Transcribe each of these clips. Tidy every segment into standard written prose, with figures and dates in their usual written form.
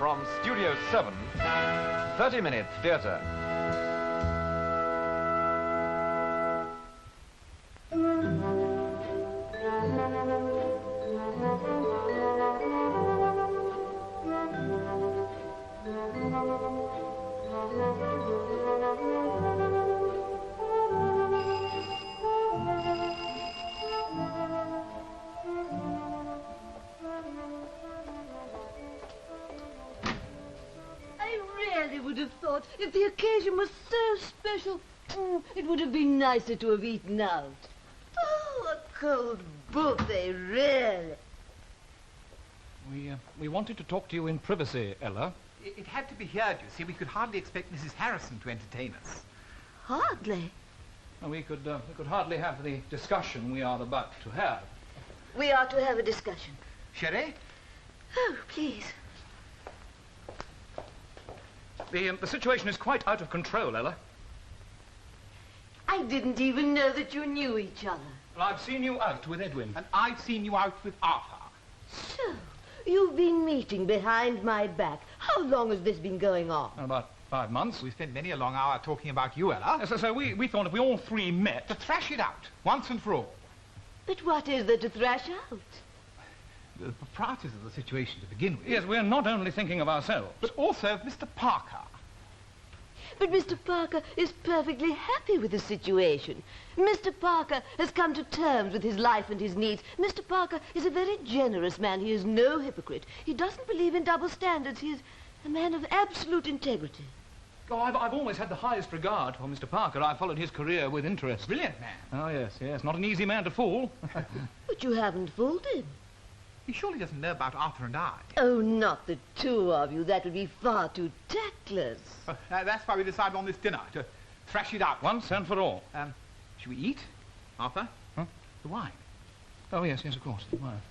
from Studio 7, 30 Minutes Theatre. If the occasion was so special, it would have been nicer to have eaten out. Oh, a cold buffet, really. We wanted to talk to you in privacy, Ella. It had to be heard, you see. We could hardly expect Mrs. Harrison to entertain us. Hardly. We could hardly have the discussion we are about to have. We are to have a discussion. Sherry? Oh, please. The situation is quite out of control, Ella. I didn't even know that you knew each other. Well, I've seen you out with Edwin. And I've seen you out with Arthur. So, you've been meeting behind my back. How long has this been going on? About 5 months. We spent many a long hour talking about you, Ella. So we thought if we all three met... To thrash it out, once and for all. But what is there to thrash out? The proprieties of the situation to begin with. Yes, we're not only thinking of ourselves. But also of Mr. Parker. But Mr. Parker is perfectly happy with the situation. Mr. Parker has come to terms with his life and his needs. Mr. Parker is a very generous man. He is no hypocrite. He doesn't believe in double standards. He is a man of absolute integrity. Oh, I've always had the highest regard for Mr. Parker. I've followed his career with interest. Brilliant man. Oh, yes. Not an easy man to fool. But you haven't fooled him. He surely doesn't know about Arthur and I. Oh, not the two of you. That would be far too tactless. That's why we decided on this dinner, to thrash it out. Once and for all. Should we eat, Arthur? Huh? The wine. Oh, yes, of course. The wine.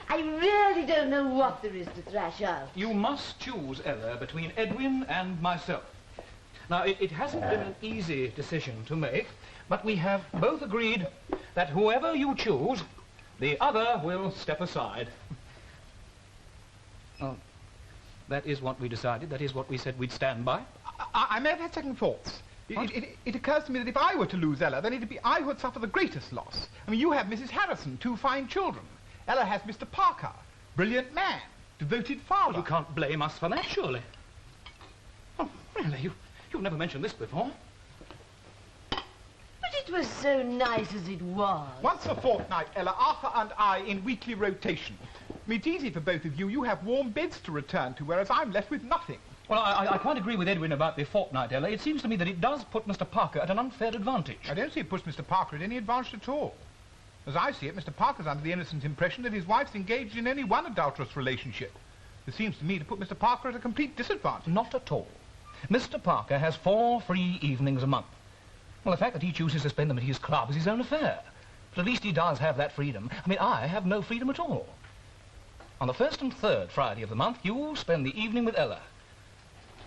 I really don't know what there is to thrash out. You must choose, Ella, between Edwin and myself. Now, it hasn't been an easy decision to make, but we have both agreed that whoever you choose, the other will step aside. Oh, that is what we decided. That is what we said we'd stand by. I may have had second thoughts. It occurs to me that if I were to lose Ella, then it'd be I who would suffer the greatest loss. I mean, you have Mrs. Harrison, 2 fine children. Ella has Mr. Parker, brilliant man, devoted father. Well, you can't blame us for that, surely. Oh, really? You've never mentioned this before. But it was so nice as it was. Once a fortnight, Ella, Arthur and I in weekly rotation. I mean, it's easy for both of you. You have warm beds to return to, whereas I'm left with nothing. Well, I quite agree with Edwin about the fortnight, Ella. It seems to me that it does put Mr. Parker at an unfair advantage. I don't see it puts Mr. Parker at any advantage at all. As I see it, Mr. Parker's under the innocent impression that his wife's engaged in only one adulterous relationship. It seems to me to put Mr. Parker at a complete disadvantage. Not at all. Mr. Parker has 4 free evenings a month. Well, the fact that he chooses to spend them at his club is his own affair. But at least he does have that freedom. I mean, I have no freedom at all. On the 1st and 3rd Friday of the month, you spend the evening with Ella.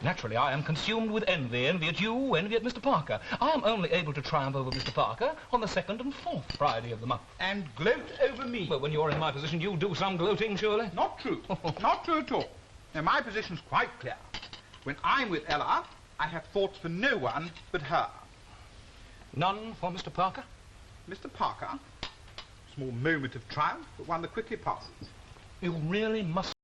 Naturally, I am consumed with envy at you, envy at Mr. Parker. I am only able to triumph over Mr. Parker on the 2nd and 4th Friday of the month. And gloat over me. Well, when you're in my position, you'll do some gloating, surely? Not true. Not true at all. Now, my position's quite clear. When I'm with Ella, I have thoughts for no one but her. None for Mr. Parker? Mr. Parker, small moment of triumph, but one that quickly passes. You really must